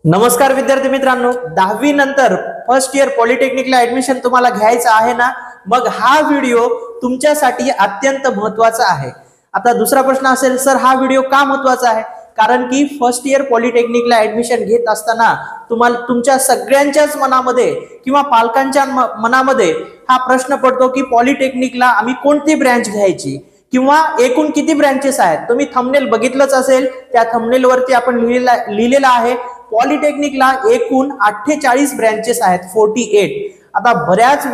नमस्कार विद्यार्थी मित्रांनो, 10वी नंतर फर्स्ट इयर पॉलिटेक्निकला ऍडमिशन तुम्हाला घ्यायचं आहे ना, मग हा व्हिडिओ तुमच्यासाठी अत्यंत महत्त्वाचा आहे. आता दुसरा प्रश्न असेल, सर हा व्हिडिओ का महत्त्वाचा आहे? कारण की फर्स्ट इयर पॉलिटेक्निकला ऍडमिशन घेत असताना तुम्हाला तुमच्या सगळ्यांच्याच मनामध्ये किंवा पालकांच्या मनामध्ये हा प्रश्न पडतो की पॉलिटेक्निकला आम्ही कोणती ब्रँच घ्यायची किंवा एकूण किती ब्रँचेस आहेत. तुम्ही थंबनेल बघितलंच असेल, त्या थंबनेल वरती आपण लिहिलेलं आहे पॉलिटेक्निकला एकूण 48 ब्रँचेस आहेत, 48. आता बरेच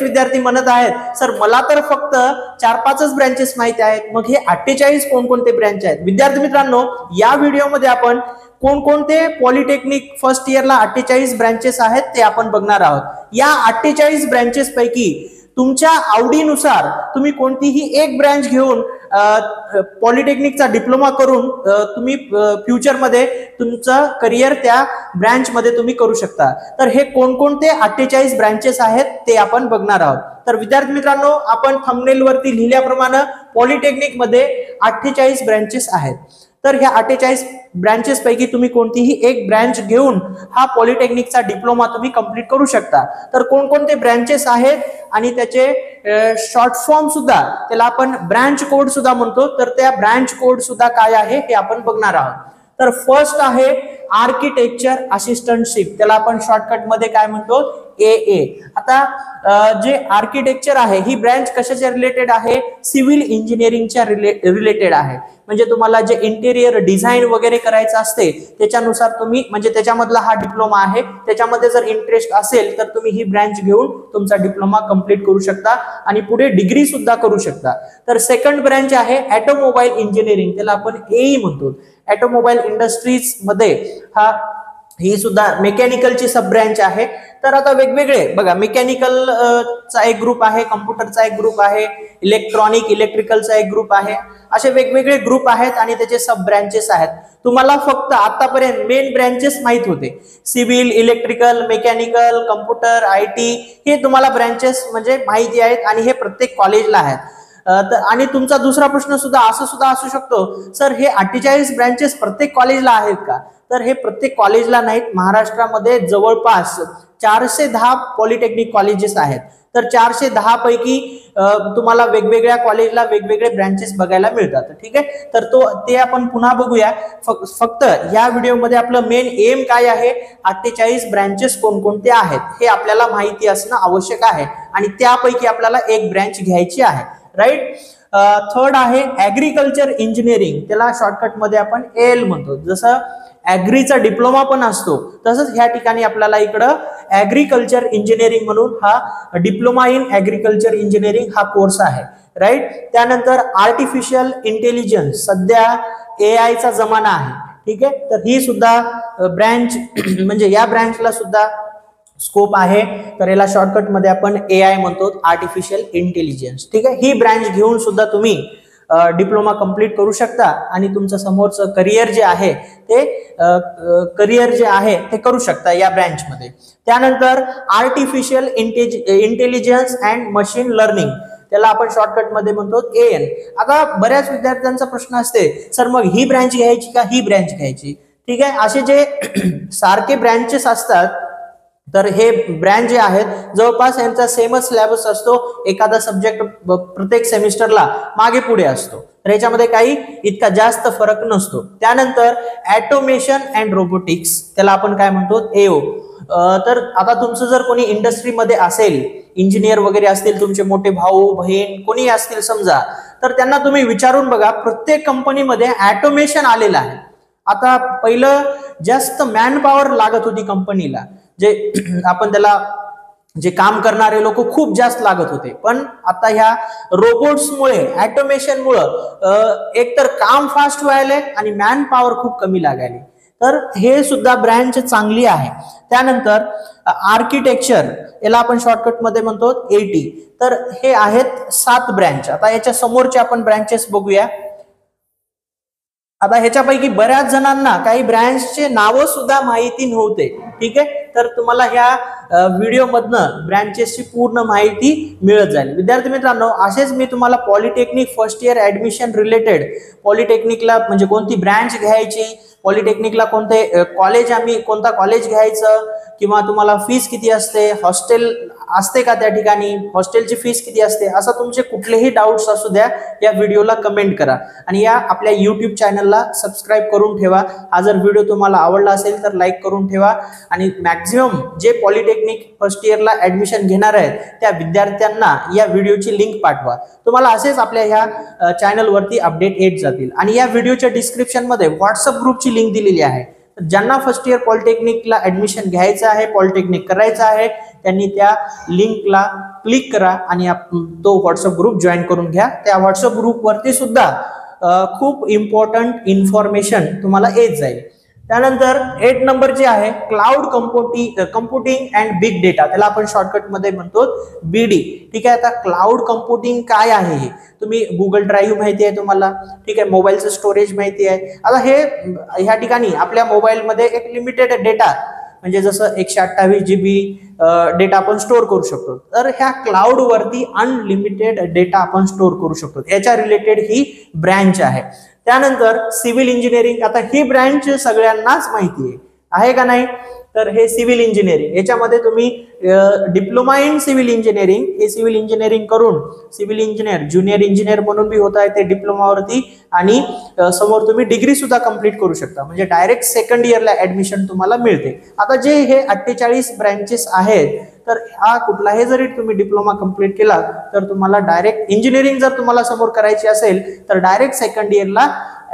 विद्यार्थी म्हणत आहेत, सर मला तर फक्त 4-5च ब्रँचेस माहिती आहेत, मग हे 48 कोणकोणते ब्रँच आहेत? विद्यार्थी मित्रांनो, या व्हिडिओमध्ये आपण कोणकोणते पॉलिटेक्निक फर्स्ट इयरला 48 ब्रँचेस आहेत ते आपण बघणार आहोत. या 48 ब्रँचेस पैकी तुमच्या आवडीनुसार तुम्ही कोणतीही एक ब्रँच घेऊन पॉलिटेक्निकचा डिप्लोमा करून तुम्ही फ्युचरमध्ये तुमचं करिअर त्या ब्रँच मध्ये तुम्ही करू शकता. तर हे कोणकोणते 48 ब्रँचेस आहेत ते आपण बघणार आहोत. तर विद्यार्थी मित्रांनो, आपण थंबनेल वरती लिहिल्याप्रमाणे पॉलिटेक्निक मध्ये 48 ब्रँचेस आहेत. तर ह्या 48 ब्रँचेस पैकी तुम्ही कोणतीही एक ब्रँच घेऊन हा पॉलिटेक्निकचा डिप्लोमा तुम्ही कंप्लीट करू शकता. तर कोणकोणते ब्रँचेस आहेत आणि त्याचे शॉर्ट फॉर्म सुद्धा, त्याला आपण ब्रँच कोड सुद्धा म्हणतो, तर त्या ब्रँच कोड सुद्धा काय आहे हे आपण बघणार आहोत. तर फर्स्ट आहे आर्किटेक्चर असिस्टंटशिप, त्याला आपण शॉर्टकट मध्ये काय म्हणतो, AA. आता जे आर्किटेक्चर आहे ही ब्रँच कशाच्या रिलेटेड आहे? सिव्हिल इंजिनिअरिंगच्या रिलेटेड आहे. म्हणजे तुम्हाला जे इंटेरियर डिझाईन वगैरे करायचं असते त्याच्यानुसार तुम्ही, म्हणजे त्याच्यामधला हा डिप्लोमा आहे, त्याच्यामध्ये जर इंटरेस्ट असेल तर तुम्ही ही ब्रँच घेऊन तुमचा डिप्लोमा कंप्लीट करू शकता आणि पुढे डिग्री सुद्धा करू शकता. तर सेकंड ब्रँच आहे ऑटोमोबाईल इंजिनिअरिंग, त्याला आपण AE म्हणतो. ऑटोमोबाईल इंडस्ट्रीज मध्ये ही सुद्धा मेकॅनिकलची सब ब्रँच आहे. तर आता वेगवेगळे बघा, मेकॅनिकल चा एक ग्रुप आहे, कम्प्युटरचा एक ग्रुप आहे, इलेक्ट्रिकलचा एक ग्रुप आहे, असे वेगवेगळे ग्रुप आहेत आणि त्याचे सब ब्रँचेस आहेत. तुम्हाला फक्त आतापर्यंत मेन ब्रँचेस माहित होते, civil, electrical, mechanical, computer, IT, हे तुम्हाला ब्रँचेस म्हणजे माहिती आहेत आणि हे प्रत्येक कॉलेजला आहेत. आणि तुमचा दुसरा प्रश्न सुद्धा असू शकतो, सर हे 48 ब्रँचेस प्रत्येक कॉलेजला आहेत का? तर हे प्रत्येक कॉलेजला नाहीत. महाराष्ट्रामध्ये जवळपास 410 पॉलिटेक्निक कॉलेजेस आहेत. तर 410 पैकी तुम्हाला वेगवेगळ्या कॉलेजला वेगवेगळे ब्रँचेस बघायला मिळतात. ठीक आहे, तर ते आपण पुन्हा बघूया. फक्त या व्हिडिओमध्ये आपलं मेन एम काय आहे, 48 ब्रँचेस कोणकोणते आहेत हे आपल्याला माहिती असणं आवश्यक आहे आणि त्यापैकी आपल्याला एक ब्रँच घ्यायची आहे. राईट. थर्ड आहे ऍग्रिकल्चर इंजिनिअरिंग, त्याला शॉर्टकट मध्ये आपण AL म्हणतो. जसं ऍग्रीचा डिप्लोमा पण असतो तसंच ह्या ठिकाणी आपल्याला इकडं ऍग्रिकल्चर इंजिनिअरिंग म्हणून हा डिप्लोमा इन ऍग्रिकल्चर इंजिनिअरिंग हा कोर्स आहे. राईट. त्यानंतर आर्टिफिशियल इंटेलिजन्स, सध्या AI चा जमाना आहे. ठीक आहे, तर ही सुद्धा ब्रँच म्हणजे या ब्रँचला सुद्धा स्कोप आहे. तर याला शॉर्टकट मध्ये आपण AI म्हणतो, आर्टिफिशियल इंटेलिजन्स. ठीक आहे, ही ब्रँच घेऊन सुद्धा तुम्ही डिप्लोमा कंप्लीट करू शकता आणि तुमचं समोरचं करिअर जे आहे ते करू शकता या ब्रँच मध्ये. त्यानंतर artificial intelligence and machine learning, त्याला आपण शॉर्टकट मध्ये म्हणतो AN. आता बऱ्याच विद्यार्थ्यांचा प्रश्न असते, सर मग ही ब्रँच घ्यायची का ही ब्रँच घ्यायची? ठीक आहे, असे जे सारखे ब्रँचेस असतात तर हे ब्रँच जे आहेत जवळपास यांचा सेमच सिलेबस असतो. एखादा सब्जेक्ट प्रत्येक सेमिस्टरला मागे पुढे असतो, तर याच्यामध्ये काही इतका जास्त फरक नसतो. त्यानंतर ऑटोमेशन अँड रोबोटिक्स, त्याला आपण काय म्हणतो AO. तर आता तुमचं जर कोणी इंडस्ट्रीमध्ये असेल, इंजिनियर वगैरे असतील, तुमचे मोठे भाऊ बहीण कोणी असतील समजा, तर त्यांना तुम्ही विचारून बघा, प्रत्येक कंपनीमध्ये ऑटोमेशन आलेलं आहे. आता पहिलं जास्त मॅन पॉवर लागत होती कंपनीला, जे आपण त्याला जे काम करणारे लोक खूप जास्त लागत होते, पण आता ह्या रोबोट्समुळे, ऑटोमेशनमुळे एकतर काम फास्ट व्हायलंय आणि मॅन पॉवर खूप कमी लागायली. तर हे सुद्धा ब्रँच चांगली आहे. त्यानंतर आर्किटेक्चर, याला आपण शॉर्टकट मध्ये म्हणतो AT. तर हे आहेत 7 ब्रँच. आता याच्या समोरचे आपण ब्रँचेस बघूया. आता ह्याच्यापैकी बऱ्याच जणांना काही ब्रँचचे नावं सुद्धा माहिती नव्हते. ठीक आहे, तर तुम्हाला ह्या व्हिडिओ मधनं ब्रँचेसची पूर्ण माहिती मिळत जाईल. विद्यार्थी मित्रांनो, असेच मी तुम्हाला polytechnic first year admission related, पॉलिटेक्निकला म्हणजे कोणती ब्रँच घ्यायची, पॉलिटेक्निकला कोणते कॉलेज कोणता कॉलेज घ्यायचं किंवा तुम्हाला फीस किती असते, हॉस्टेल असते का त्या ठिकाणी, हॉस्टेलची फीस किती असते, असं तुमचे कुठलेही डाऊट्स असू द्या या व्हिडिओला कमेंट करा आणि या आपल्या YouTube चॅनलला सबस्क्राईब करून ठेवा. हा जर व्हिडिओ तुम्हाला आवडला असेल तर लाईक करून ठेवा आणि मॅक्झिमम जे पॉलिटेक्निक फर्स्ट इयरला ऍडमिशन घेणार आहेत त्या विद्यार्थ्यांना या व्हिडिओची लिंक पाठवा. तुम्हाला असेच आपल्या ह्या चॅनलवरती अपडेट येत जातील. आणि या व्हिडिओच्या डिस्क्रिप्शन मध्ये व्हॉट्सअप ग्रुपची लिंक दिलेली आहे. ज्यांना फर्स्ट इयर पॉलिटेक्निकला ऍडमिशन घ्यायचं आहे, पॉलिटेक्निक करायचं आहे, त्यांनी त्या लिंकला क्लिक करा आणि तो व्हॉट्सअप ग्रुप जॉईन करून घ्या. त्या व्हॉट्सअप ग्रुपवरती सुद्धा खूप इम्पॉर्टंट इन्फॉर्मेशन तुम्हाला येत जाईल. त्यानंतर 8 नंबर जे आहे cloud computing and big data, त्याला आपण शॉर्टकट मध्ये म्हणतो BD. ठीक आहे, आता क्लाउड कम्प्युटिंग काय आहे, तुम्ही गुगल ड्राईव्ह माहिती आहे तुम्हाला, ठीक आहे, मोबाईलचं स्टोरेज माहिती आहे. आता हे ह्या ठिकाणी आपल्या मोबाईलमध्ये एक लिमिटेड डेटा म्हणजे जसं 128 GB डेटा आपण स्टोअर करू शकतो, तर ह्या क्लाउड वरती अनलिमिटेड डेटा आपण स्टोअर करू शकतो. याच्या रिलेटेड ही ब्रँच आहे. त्यानंतर सिव्हिल इंजिनिअरिंग, आता ही ब्रँच सगळ्यांनाच माहिती आहे का नाही, तर हे सिव्हिल इंजिनिअरिंग, याच्यामध्ये तुम्ही डिप्लोमा इन सिव्हिल इंजिनिअरिंग, हे सिव्हिल इंजिनिअरिंग करून सिव्हिल इंजिनियर ज्युनियर इंजिनियर म्हणून बी होता येते डिप्लोमावरती आणि समोर तुम्ही डिग्री सुद्धा कंप्लीट करू शकता, म्हणजे डायरेक्ट सेकंड इयरला ऍडमिशन तुम्हाला मिळते. आता जे हे 48 ब्रँचेस आहेत, तर हा कुठलाही जरी तुम्ही डिप्लोमा कंप्लीट केला तर तुम्हाला डायरेक्ट इंजिनिअरिंग जर तुम्हाला समोर करायची असेल तर डायरेक्ट सेकंड इयरला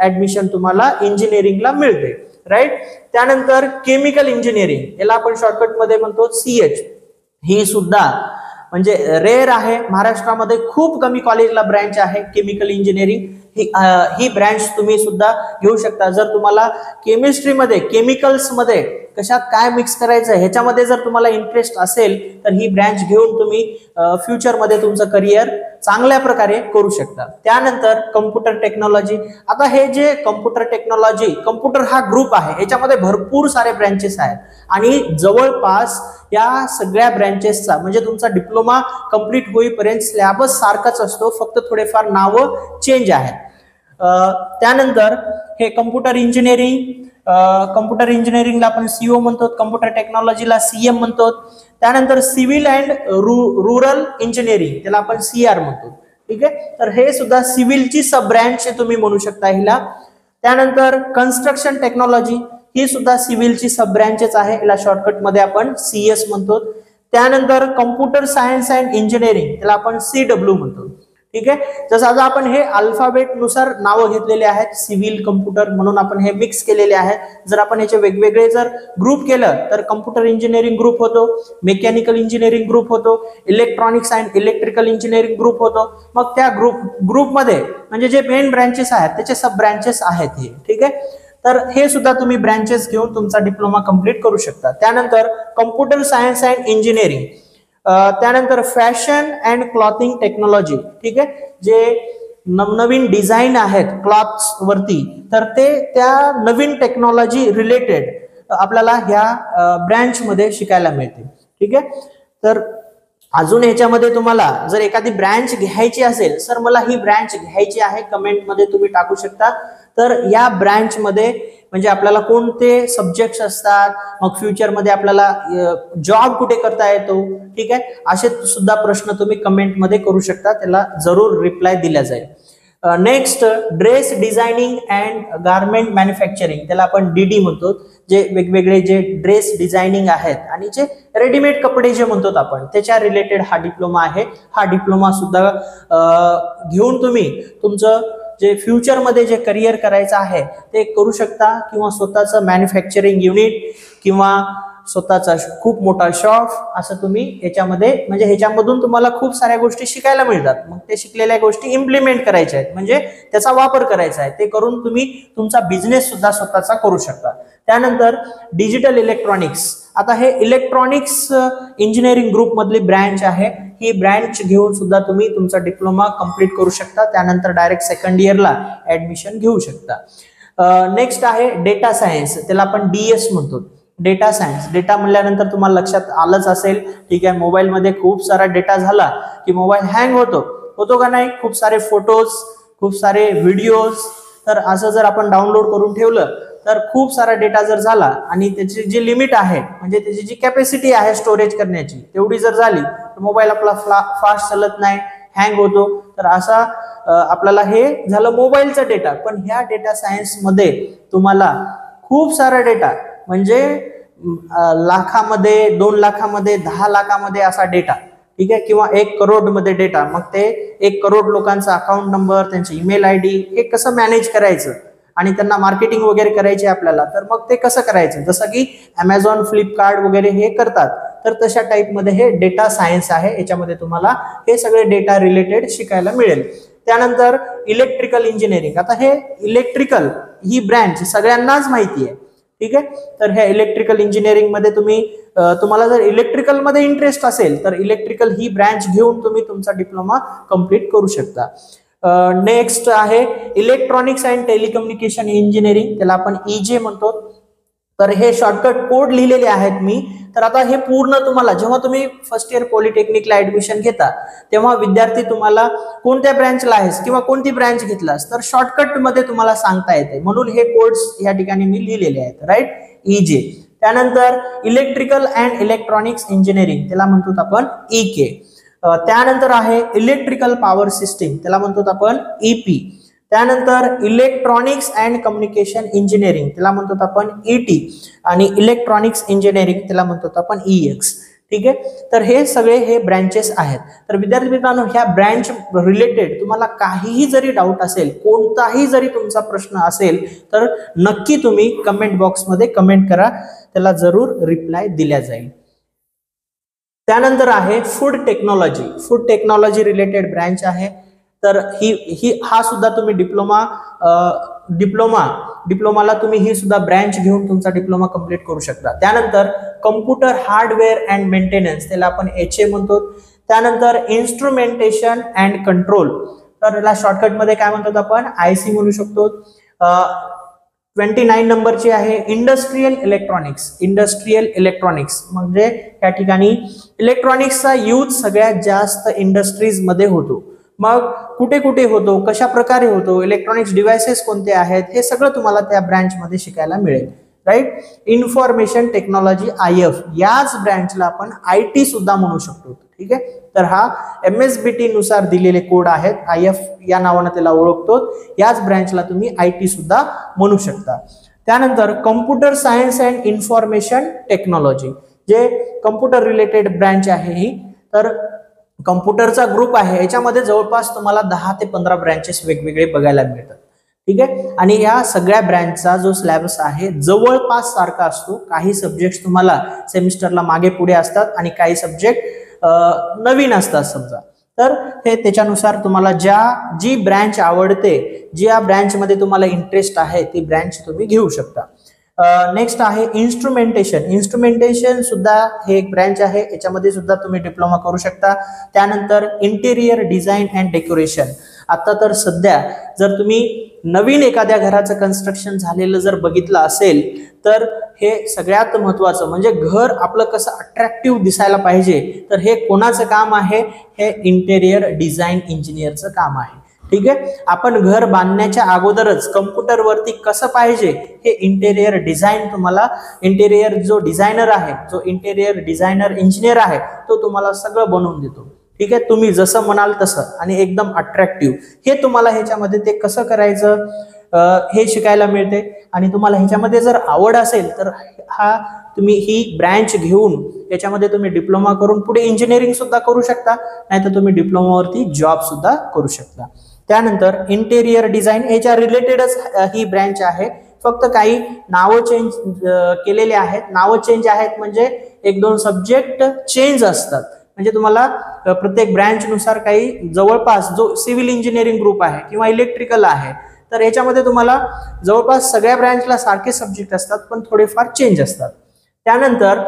ऍडमिशन तुम्हाला इंजिनिअरिंगला मिळते, राईट. त्यानंतर केमिकल इंजिनिअरिंग, याला आपण शॉर्टकट मध्ये म्हणतो CH, ही सुद्धा म्हणजे रेअर आहे. महाराष्ट्रामध्ये खूप कमी कॉलेजला ब्रँच आहे केमिकल इंजिनिअरिंग. ही ब्रँच तुम्ही सुद्धा घेऊ शकता. जर तुम्हाला केमिस्ट्रीमध्ये केमिकल्समध्ये कशात काय मिक्स करायचं ह्याच्यामध्ये जर तुम्हाला इंटरेस्ट असेल तर ही ब्रँच घेऊन तुम्ही फ्युचरमध्ये तुमचं करिअर चांगल्या प्रकारे करू शकता. त्यानंतर कम्प्युटर टेक्नॉलॉजी, आता हे जे कम्प्युटर टेक्नॉलॉजी, कम्प्युटर हा ग्रुप आहे, याच्यामध्ये भरपूर सारे ब्रँचेस आहेत आणि जवळपास या सगळ्या ब्रँचेसचा म्हणजे तुमचा डिप्लोमा कंप्लीट होईपर्यंत सिलेबस सारखाच असतो, फक्त थोडेफार नावं चेंज आहेत. त्यानंतर हे कम्प्युटर इंजिनिअरिंगला आपण CO म्हणतो, कम्प्युटर टेक्नॉलॉजीला CM म्हणतो. त्यानंतर सिव्हिल अँड रुरल इंजिनिअरिंग, त्याला आपण CR म्हणतो. ठीक आहे, तर हे सुद्धा सिव्हिलची सब ब्रँच तुम्ही म्हणू शकता हिला. त्यानंतर कन्स्ट्रक्शन टेक्नॉलॉजी, ही सुद्धा सिव्हिलची सब ब्रँचेस आहे, याला शॉर्टकट मध्ये आपण CS म्हणतो. त्यानंतर कम्प्युटर सायन्स अँड इंजिनिअरिंग, त्याला आपण CW म्हणतो. ठीक आहे, जसं आता आपण हे अल्फाबेट नुसार नावं घेतलेले आहेत, सिव्हिल कम्प्युटर म्हणून आपण हे मिक्स केलेले आहेत. जर आपण याचे वेगवेगळे जर ग्रुप केलं तर कम्प्युटर इंजिनिअरिंग ग्रुप होतो, मेकॅनिकल इंजिनिअरिंग ग्रुप होतो, electronics and electrical engineering group होतो. मग त्या ग्रुपमध्ये म्हणजे जे मेन ब्रँचेस आहेत त्याचे सब ब्रँचेस आहेत हे. ठीक आहे, तर हे सुद्धा तुम्ही ब्रँचेस घेऊन तुमचा डिप्लोमा कंप्लीट करू शकता. त्यानंतर कम्प्युटर सायन्स अँड इंजिनिअरिंग, त्यानंतर फॅशन अँड क्लॉथिंग टेक्नॉलॉजी. ठीक आहे, जे नवनवीन डिझाईन आहेत क्लॉथ्स वरती, तर ते त्या नवीन टेक्नॉलॉजी रिलेटेड आपल्याला ह्या ब्रँच मध्ये शिकायला मिळते. ठीक आहे, तर अजून ह्याच्यामध्ये तुम्हाला जर एखादी ब्रँच घ्यायची असेल, सर मला ही ब्रँच घ्यायची आहे, कमेंट मध्ये तुम्ही टाकू शकता. तर या ब्रँच मध्ये म्हणजे आपल्याला कोणते सब्जेक्ट्स असतात, मग फ्युचरमध्ये आपल्याला जॉब कुठे करता येतो, ठीक आहे, असे सुद्धा प्रश्न तुम्ही कमेंट मध्ये करू शकता, त्याला जरूर रिप्लाय दिला जाईल. Next dress designing and garment manufacturing, त्याला आपण DD म्हणतो. जे वेगवेगळे जे ड्रेस डिझायनिंग आहेत आणि जे रेडीमेड कपडे जे म्हणतो आपण त्याच्या रिलेटेड हा डिप्लोमा आहे. हा डिप्लोमा सुद्धा घेऊन तुम्ही तुमचं जे फ्युचरमध्ये जे करिअर करायचं आहे ते करू शकता, किंवा स्वतःचं मॅन्युफॅक्चरिंग युनिट किंवा स्वतःचा खूप मोठा शॉप असं तुम्ही याच्यामध्ये म्हणजे ह्याच्यामधून तुम्हाला खूप साऱ्या गोष्टी शिकायला मिळतात. मग ते शिकलेल्या गोष्टी इम्प्लिमेंट करायच्या आहेत, म्हणजे त्याचा वापर करायचा आहे, ते करून तुम्ही तुमचा बिझनेस सुद्धा स्वतःचा करू शकता. त्यानंतर डिजिटल इलेक्ट्रॉनिक्स, आता हे इलेक्ट्रॉनिक्स इंजिनिअरिंग ग्रुप मधली ब्रँच आहे. ही ब्रँच घेऊन सुद्धा तुम्ही तुमचा डिप्लोमा कंप्लीट करू शकता, त्यानंतर डायरेक्ट सेकंड इयरला ऍडमिशन घेऊ शकता. नेक्स्ट आहे डेटा सायन्स, त्याला आपण DS म्हणतो. डेटा सायन्स, डेटा म्हणल्यानंतर तुम्हाला लक्षात आलंच असेल, ठीक आहे, मोबाईलमध्ये खूप सारा डेटा झाला की मोबाईल हँग होतो का नाही, खूप सारे फोटोज, खूप सारे व्हिडिओज, तर असं जर आपण डाउनलोड करून ठेवलं तर खूप सारा डेटा जर झाला आणि त्याची जी लिमिट आहे म्हणजे त्याची जी कॅपॅसिटी आहे स्टोरेज करण्याची तेवढी जर झाली तर मोबाईल आपला फास्ट चालत नाही, हँग होतो. तर असा आपल्याला हे झालं मोबाईलचा डेटा. पण ह्या डेटा सायन्स मध्ये तुम्हाला खूप सारा डेटा म्हणजे लाखामध्ये, 2 लाखामध्ये, 10 लाखामध्ये असा डेटा, ठीक आहे, किंवा 1 करोड मध्ये डेटा, मग ते 1 करोड लोकांचा अकाउंट नंबर, त्यांचे ईमेल आयडी हे कसं मॅनेज करायचं आणि त्यांना मार्केटिंग वगैरे करायचे आपल्याला, तर मग ते कसं करायचं, जसं की अमेझॉन, फ्लिपकार्ट वगैरे हे करतात, तर तशा टाईप मध्ये हे डेटा सायन्स आहे. याच्यामध्ये तुम्हाला हे सगळे डेटा रिलेटेड शिकायला मिळेल. त्यानंतर इलेक्ट्रिकल इंजिनिअरिंग. आता हे इलेक्ट्रिकल ही ब्रँच सगळ्यांनाच माहिती आहे, ठीक आहे. तर ह्या इलेक्ट्रिकल इंजिनिअरिंग मध्ये तुम्हाला जर इलेक्ट्रिकल मध्ये इंटरेस्ट असेल तर इलेक्ट्रिकल ही ब्रँच घेऊन तुम्ही तुमचा डिप्लोमा कंप्लीट करू शकता. नेक्स्ट आहे इलेक्ट्रॉनिक्स अँड टेलिकम्युनिकेशन इंजिनिअरिंग, त्याला आपण EJ म्हणतो. तर हे शॉर्टकट कोड लिहिलेले आहेत मी. तर आता हे पूर्ण तुम्हाला जेव्हा तुम्ही फर्स्ट इयर पॉलिटेक्निकला ऍडमिशन घेता तेव्हा विद्यार्थी तुम्हाला कोणत्या ब्रँचला आहेस किंवा कोणती ब्रँच घेतलास तर शॉर्टकट मध्ये तुम्हाला सांगता येते, म्हणून हे कोड्स या ठिकाणी मी लिहिलेले आहेत, राईट. EJ. त्यानंतर इलेक्ट्रिकल अँड इलेक्ट्रॉनिक्स इंजिनिअरिंग, त्याला म्हणतो आपण EK. त्यानंतर आहे इलेक्ट्रिकल पॉवर सिस्टीम, त्याला म्हणतो आपण EP. त्यानंतर इलेक्ट्रॉनिक्स अँड कम्युनिकेशन इंजिनिअरिंग, त्याला म्हणतो आपण ET. आणि इलेक्ट्रॉनिक्स इंजिनिअरिंग, त्याला म्हणतो आपण EX. ठीक आहे. तर हे सगळे हे ब्रँचेस आहेत. तर विद्यार्थी मित्रांनो, ह्या ब्रँच रिलेटेड तुम्हाला काहीही जरी डाऊट असेल, कोणताही जरी तुमचा प्रश्न असेल तर नक्की तुम्ही कमेंट बॉक्समध्ये कमेंट करा, त्याला जरूर रिप्लाय दिला जाईल. त्यानंतर आहे food technology. Food technology related branch आहे. तर हा सुद्धा तुम्ही डिप्लोमाला तुम्ही ही सुद्धा ब्रँच घेऊन तुमचा डिप्लोमा कंप्लीट करू शकता. त्यानंतर कम्प्युटर हार्डवेअर अँड मेंटेनन्स, त्याला आपण HA म्हणतो. त्यानंतर इन्स्ट्रुमेंटेशन अँड कंट्रोल, तर याला शॉर्टकट मध्ये काय म्हणतात आपण IC म्हणू शकतो. 29 नंबरची आहे इंडस्ट्रियल इलेक्ट्रॉनिक्स. इंडस्ट्रियल इलेक्ट्रॉनिक्स म्हणजे या ठिकाणी इलेक्ट्रॉनिक्सचा यूज सगळ्यात जास्त इंडस्ट्रीज मध्ये होतो. मग कुठे कुठे होतो, कशा प्रकारे होतो, इलेक्ट्रॉनिक्स डिव्हाइसेस कोणते आहेत, हे सगळं तुम्हाला त्या ब्रँच मध्ये शिकायला मिळेल, राईट. इन्फॉर्मेशन टेक्नॉलॉजी IF, याच ब्रँचला आपण IT सुद्धा म्हणू शकतो. ठीक आहे. तर हा MSBT नुसार दिलेले कोड आहेत, IF या नावाने त्याला ओळखतो. याच ब्रँचला तुम्ही IT सुद्धा म्हणू शकता. त्यानंतर computer science and information technology, जे कम्प्युटर रिलेटेड ब्रँच आहे ही. तर कम्प्युटरचा ग्रुप आहे, याच्यामध्ये जवळपास तुम्हाला 10 ते 15 ब्रँचेस वेगवेगळे बघायला मिळतात. ठीक आहे. आणि या सगळ्या ब्रँचचा जो सिलेबस आहे जवळपास सारखा असतो. काही सब्जेक्ट तुम्हाला सेमिस्टरला मागे पुढे असतात आणि काही सब्जेक्ट नवीन असतात समजा. तर हे त्याच्यानुसार तुम्हाला जी ब्रँच आवडते, ज्या ब्रँच मध्ये तुम्हाला इंटरेस्ट आहे ती ब्रँच तुम्ही घेऊ शकता. नेक्स्ट आहे इन्स्ट्रुमेंटेशन. इन्स्ट्रुमेंटेशन सुद्धा हे एक ब्रँच आहे, याच्यामध्ये सुद्धा तुम्ही डिप्लोमा करू शकता. त्यानंतर इंटेरियर डिझाईन अँड डेकोरेशन. आता तर सध्या जर तुम्ही नवीन एखाद्या घराचं कन्स्ट्रक्शन झालेलं जर बघितलं असेल तर हे सगळ्यात महत्वाचं म्हणजे घर आपलं कसं अट्रॅक्टिव्ह दिसायला पाहिजे, तर हे कोणाचं काम आहे, हे इंटेरियर डिझाईन इंजिनियरचं काम आहे. ठीक आहे. आपण घर बांधण्याच्या अगोदरच कम्प्युटर वरती कसं पाहिजे हे इंटेरियर डिझाईन तुम्हाला, इंटेरियर जो डिझायनर आहे, जो इंटेरियर डिझायनर इंजिनियर आहे तो तुम्हाला सगळं बनवून देतो. ठीक आहे. तुम्ही जसं म्हणाल तसं आणि एकदम अट्रॅक्टिव्ह, हे तुम्हाला ह्याच्यामध्ये ते कसं करायचं हे शिकायला मिळते. आणि तुम्हाला ह्याच्यामध्ये जर आवड असेल तर तुम्ही ही ब्रँच घेऊन याच्यामध्ये तुम्ही डिप्लोमा करून पुढे इंजिनिअरिंग सुद्धा करू शकता, नाहीतर तुम्ही डिप्लोमावरती जॉब सुद्धा करू शकता. त्यानंतर इंटेरियर डिझाईन याच्या रिलेटेडच ही ब्रँच आहे, फक्त काही नावं चेंज केलेले आहेत. नावं चेंज आहेत म्हणजे 1-2 सब्जेक्ट चेंज असतात. म्हणजे तुम्हाला प्रत्येक ब्रँच नुसार काही जवळपास जो सिव्हिल इंजिनिअरिंग ग्रुप आहे किंवा इलेक्ट्रिकल आहे तर याच्यामध्ये तुम्हाला जवळपास सगळ्या ब्रँचला सारखे सब्जेक्ट असतात पण थोडेफार चेंज असतात. त्यानंतर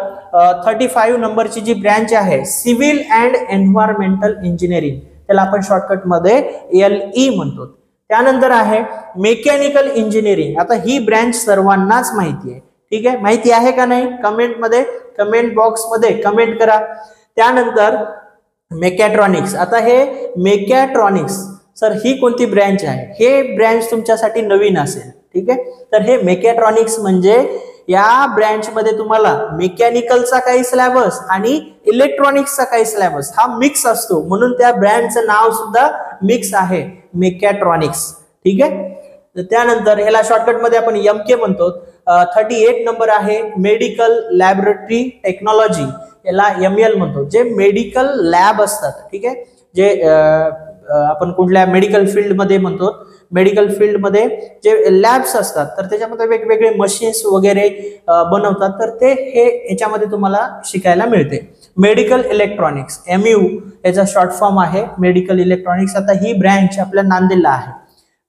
35 नंबरची जी ब्रँच आहे सिव्हिल अँड एन्व्हायरमेंटल इंजिनिअरिंग, त्याला आपण शॉर्टकट मध्ये LE म्हणतो. त्यानंतर आहे मेकॅनिकल इंजिनिअरिंग. आता ही ब्रँच सर्वांनाच माहिती आहे. ठीक आहे. माहिती आहे का नाही कमेंट बॉक्स मध्ये कमेंट करा. त्यानंतर मेकॅट्रॉनिक्स. आता हे मेकॅट्रॉनिक्स सर ही कोणती ब्रँच आहे, हे ब्रँच तुमच्यासाठी नवीन असेल. ठीक आहे, तर हे मेकॅट्रॉनिक्स म्हणजे या ब्रँच मध्ये तुम्हाला मेकॅनिकलचा काही सिलेबस आणि इलेक्ट्रॉनिक्सचा काही सिलेबस हा मिक्स असतो, म्हणून त्या ब्रँचचं नाव सुद्धा मिक्स आहे, मेकॅट्रॉनिक्स. ठीक आहे, तर त्यानंतर ह्याला शॉर्टकट मध्ये आपण MK म्हणतो. 38 नंबर आहे मेडिकल लॅबोरेटरी टेक्नॉलॉजी, याला ML म्हणतो. जे मेडिकल लॅब असतात, ठीक आहे, जे आपण कुठल्या मेडिकल फील्ड मध्ये म्हणतो, मेडिकल फील्ड मध्ये जे लॅब्स असतात तर त्याच्यामध्ये वेगवेगळे मशीन्स वगैरे बनवतात, तर ते हे याच्यामध्ये तुम्हाला शिकायला मिळते. मेडिकल इलेक्ट्रॉनिक्स MU याचा शॉर्ट फॉर्म आहे मेडिकल इलेक्ट्रॉनिक्स. आता ही ब्रँच आपल्या नांदेडला आहे,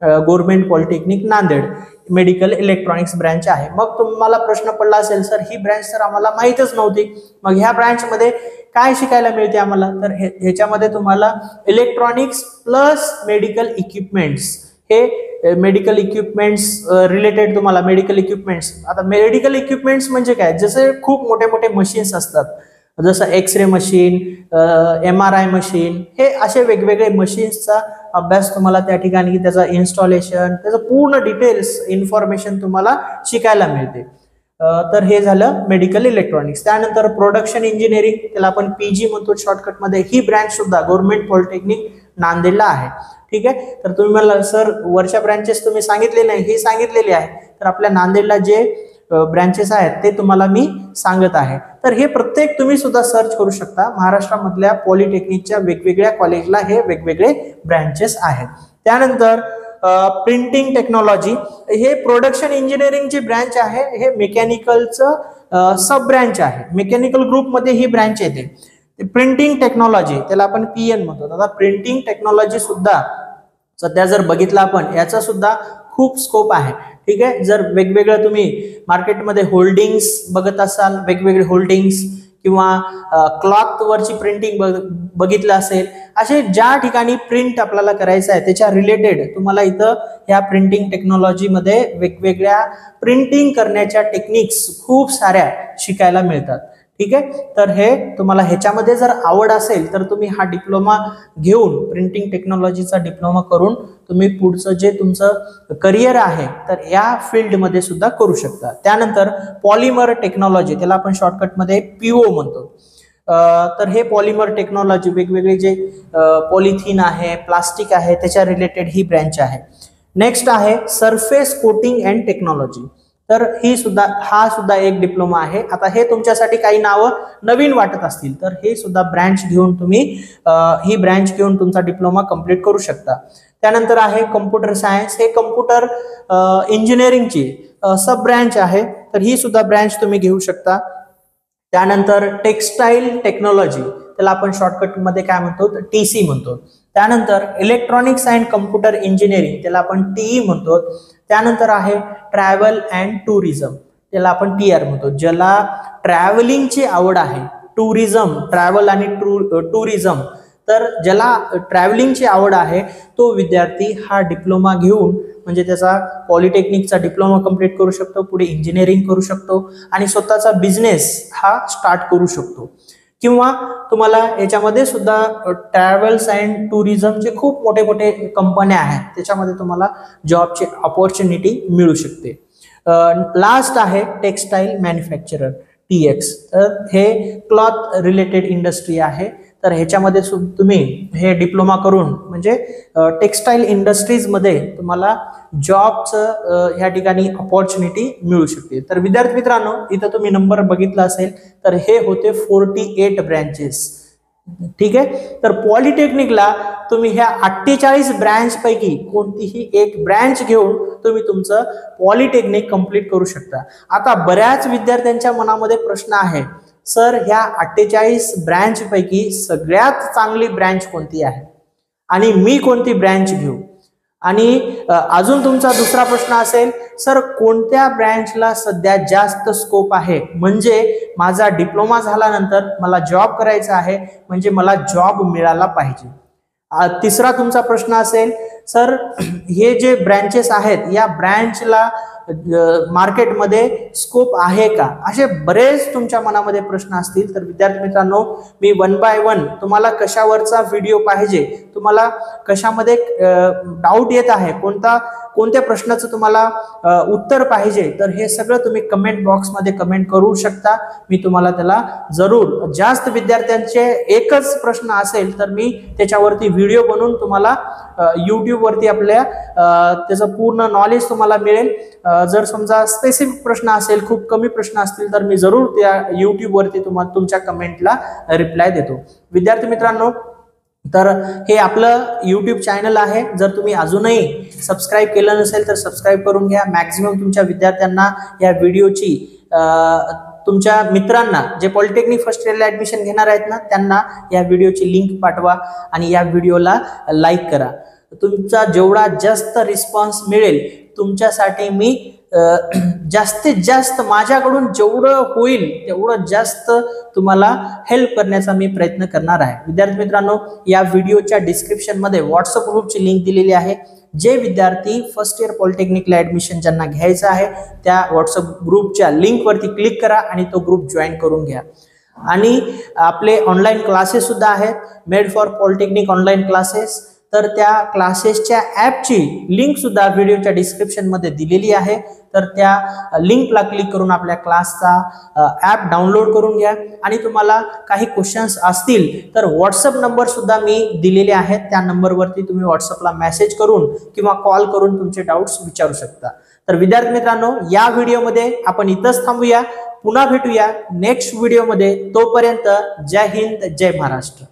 government polytechnic Nanded medical electronics branch आहे. मग तुम्हाला प्रश्न पडला असेल सर ही ब्रँच तर आम्हाला माहीतच नव्हती, मग ह्या ब्रँच मध्ये काय शिकायला मिळते आम्हाला, तर ह्याच्यामध्ये तुम्हाला इलेक्ट्रॉनिक्स प्लस मेडिकल इक्विपमेंट्स, हे मेडिकल इक्विपमेंट्स रिलेटेड तुम्हाला मेडिकल इक्विपमेंट्स. आता मेडिकल इक्विपमेंट्स म्हणजे काय, जसे खूप मोठे मोठे मशीन्स असतात, जसं एक्सरे मशीन, MRI मशीन, हे असे वेगवेगळे मशीन्सचा अभ्यास तुम्हाला त्या ठिकाणी, त्याचा इन्स्टॉलेशन, त्याचं पूर्ण डिटेल्स इन्फॉर्मेशन तुम्हाला शिकायला मिळते. तर हे झालं मेडिकल इलेक्ट्रॉनिक्स. त्यानंतर प्रोडक्शन इंजिनिअरिंग, त्याला आपण PG म्हणतो शॉर्टकट मध्ये. ही ब्रँच सुद्धा गव्हर्नमेंट पॉलिटेक्निक नांदेडला आहे. ठीक आहे, तर तुम्ही मला सर वरच्या ब्रँचेस तुम्ही सांगितले नाही, हे सांगितलेले आहे, तर आपल्या नांदेडला जे ब्रँचेस आहेत ते तुम्हाला मी सांगत आहे. तर हे प्रत्येक तुम्ही सुद्धा सर्च करू शकता, महाराष्ट्रामधल्या पॉलिटेक्निकच्या वेगवेगळ्या कॉलेजला हे वेगवेगळे ब्रँचेस आहेत. त्यानंतर प्रिंटिंग टेक्नॉलॉजी, हे प्रोडक्शन इंजिनिअरिंगची ब्रँच आहे, हे मेकॅनिकलचं सब ब्रँच आहे, मेकॅनिकल ग्रुप मध्ये ही ब्रँच येते. प्रिंटिंग टेक्नॉलॉजी त्याला आपण PN म्हणतो. आता प्रिंटिंग टेक्नॉलॉजी सुद्धा सध्या जर बघितलं आपण, याचा सुद्धा खूप स्कोप आहे. ठीक आहे, जर वेगवेगळं तुम्ही मार्केटमध्ये होल्डिंग्स बघत असाल, वेगवेगळे होल्डिंग्स किंवा क्लॉथ वरची प्रिंटिंग बघितलं असेल, असे ज्या ठिकाणी प्रिंट आपल्याला करायचं आहे त्याच्या रिलेटेड तुम्हाला इथं या प्रिंटिंग टेक्नॉलॉजी मध्ये वेगवेगळ्या प्रिंटिंग करण्याच्या टेक्निक्स खूप साऱ्या शिकायला मिळतात. ठीक आहे, तर हे तुम्हाला ह्याच्यामध्ये जर आवड असेल तर तुम्ही हा डिप्लोमा घेऊन, प्रिंटिंग टेक्नॉलॉजीचा डिप्लोमा करून तुम्ही पुढचं जे तुमचं करिअर आहे तर या फील्डमध्ये सुद्धा करू शकता. त्यानंतर पॉलिमर टेक्नॉलॉजी, त्याला आपण शॉर्टकटमध्ये PO म्हणतो. तर हे पॉलिमर टेक्नॉलॉजी वेगवेगळे जे पॉलिथिन आहे, प्लास्टिक आहे, त्याच्या रिलेटेड ही ब्रँच आहे. नेक्स्ट आहे सरफेस कोटिंग अँड टेक्नॉलॉजी, तर हा सुद्धा एक डिप्लोमा आहे. आता हे तुमच्यासाठी काही नावं नवीन वाटत असतील तर हे सुद्धा ब्रँच घेऊन तुम्ही ही ब्रँच घेऊन तुमचा डिप्लोमा कंप्लीट करू शकता. त्यानंतर आहे कम्प्युटर सायन्स, हे कम्प्युटर इंजिनिअरिंगची सब ब्रँच आहे, तर ही सुद्धा ब्रँच तुम्ही घेऊ शकता. त्यानंतर टेक्सटाईल टेक्नॉलॉजी, त्याला आपण शॉर्टकट मध्ये काय म्हणतो, TC म्हणतो. त्यानंतर इलेक्ट्रॉनिक्स अँड कम्प्युटर इंजिनिअरिंग, त्याला आपण TE म्हणतो. त्यानंतर आहे ट्रॅव्हल अँड टुरिझम, त्याला आपण TR म्हणतो. ज्याला ट्रॅव्हलिंगची आवड आहे, टुरिझम, ट्रॅव्हल आणि टुरिझम, तर ज्याला ट्रॅव्हलिंगची आवड आहे तो विद्यार्थी हा डिप्लोमा घेऊन, म्हणजे त्याचा पॉलिटेक्निकचा डिप्लोमा कंप्लीट करू शकतो, पुढे इंजिनिअरिंग करू शकतो आणि स्वतःचा बिझनेस हा स्टार्ट करू शकतो. किंवा तुम्हाला याच्यामध्ये सुद्धा ट्रॅव्हल्स अँड टुरिझमचे खूप मोठे मोठे कंपन्या आहेत, त्याच्यामध्ये तुम्हाला जॉबची अपॉर्च्युनिटी मिळू शकते. लास्ट आहे टेक्सटाईल मॅन्युफॅक्चरर TX, तर हे क्लॉथ रिलेटेड इंडस्ट्री आहे. तर ह्याच्यामध्ये तुम्ही हे डिप्लोमा करून म्हणजे टेक्सटाईल इंडस्ट्रीज मध्ये तुम्हाला जॉबचं ह्या ठिकाणी अपॉर्च्युनिटी मिळू शकते. तर विद्यार्थी मित्रांनो, इथं तुम्ही नंबर बघितला असेल तर हे होते 48 ब्रँचेस. ठीक आहे, तर पॉलिटेक्निकला तुम्ही ह्या 48 ब्रँच पैकी कोणतीही एक ब्रँच घेऊन तुम्ही तुमचं पॉलिटेक्निक कंप्लीट करू शकता. आता बऱ्याच विद्यार्थ्यांच्या मनामध्ये प्रश्न आहे, सर ह्या 48 ब्रँच पैकी सगळ्यात चांगली ब्रँच कोणती आहे आणि मी कोणती ब्रँच घेऊ. आणि अजून तुमचा दुसरा प्रश्न असेल, सर कोणत्या ब्रँचला सध्या जास्त स्कोप आहे, म्हणजे माझा डिप्लोमा झाल्यानंतर मला जॉब करायचा आहे, म्हणजे मला जॉब मिळाला पाहिजे. तिसरा तुमचा प्रश्न असेल, सर हे जे ब्रँचेस आहेत या ब्रँचला मार्केटमध्ये स्कोप आहे का, असे बरेच तुमच्या मनामध्ये प्रश्न असतील. तर विद्यार्थी मित्रांनो, मी 1 बाय 1 तुम्हाला कशावरचा व्हिडिओ पाहिजे, तुम्हाला कशामध्ये डाऊट येत आहे, कोणत्या प्रश्नाचं तुम्हाला उत्तर पाहिजे, तर हे सगळं तुम्ही कमेंट बॉक्समध्ये कमेंट करू शकता. मी तुम्हाला त्याला जरूर, जास्त विद्यार्थ्यांचे एकच प्रश्न असेल तर मी त्याच्यावरती व्हिडिओ बनवून तुम्हाला YouTube वरती आपल्या त्याचं पूर्ण नॉलेज तुम्हाला मिळेल. जर समजा स्पेसिफिक प्रश्न असेल, खूप कमी प्रश्न असतील, तर मी जरूर त्या YouTube वरती तुमच्या कमेंटला रिप्लाय देतो. विद्यार्थी मित्रांनो, तर हे आपलं YouTube चॅनल आहे. जर तुम्ही अजूनही सबस्क्राईब केलं नसेल तर सबस्क्राईब करून घ्या. मॅक्झिमम तुमच्या विद्यार्थ्यांना या व्हिडिओची, तुमच्या मित्रांना जे पॉलिटेक्निक फर्स्ट इयरला ऍडमिशन घेणार आहेत ना, त्यांना या व्हिडिओची लिंक पाठवा आणि या व्हिडिओला लाईक करा. तुमचा जेवढा जास्त रिस्पॉन्स मिळेल, तुमच्यासाठी मी जास्तीत जास्त माझ्याकडून जेवढं होईल तेवढं जास्त तुम्हाला हेल्प करण्याचा मी प्रयत्न करणार आहे. विद्यार्थी मित्रांनो, या व्हिडिओच्या डिस्क्रिप्शन मध्ये व्हॉट्सअप ग्रुपची लिंक दिलेली आहे. जे विद्यार्थी फर्स्ट इयर पॉलिटेक्निकला ऍडमिशन ज्यांना घ्यायचं आहे, त्या व्हॉट्सअप ग्रुपच्या लिंक वरती क्लिक करा आणि तो ग्रुप जॉईन करून घ्या. आणि आपले ऑनलाईन क्लासेस सुद्धा आहेत, made for polytechnic online classes. तर त्या क्लासेसच्या ॲपची लिंक सुद्धा व्हिडिओच्या डिस्क्रिप्शन मध्ये दिलेली आहे. तर त्या लिंकला क्लिक करून आपल्या क्लासचा ॲप डाउनलोड करून घ्या. आणि तुम्हाला काही क्वेश्चन्स असतील तर व्हॉट्सअप नंबर सुद्धा मी दिलेले आहेत. त्या नंबरवरती तुम्ही व्हॉट्सअपला मेसेज करून किंवा कॉल करून तुमचे डाऊट्स विचारू शकता. तर विद्यार्थी मित्रांनो, या व्हिडिओमध्ये आपण इथंच थांबूया. पुन्हा भेटूया नेक्स्ट व्हिडिओमध्ये. तोपर्यंत जय हिंद, जय महाराष्ट्र.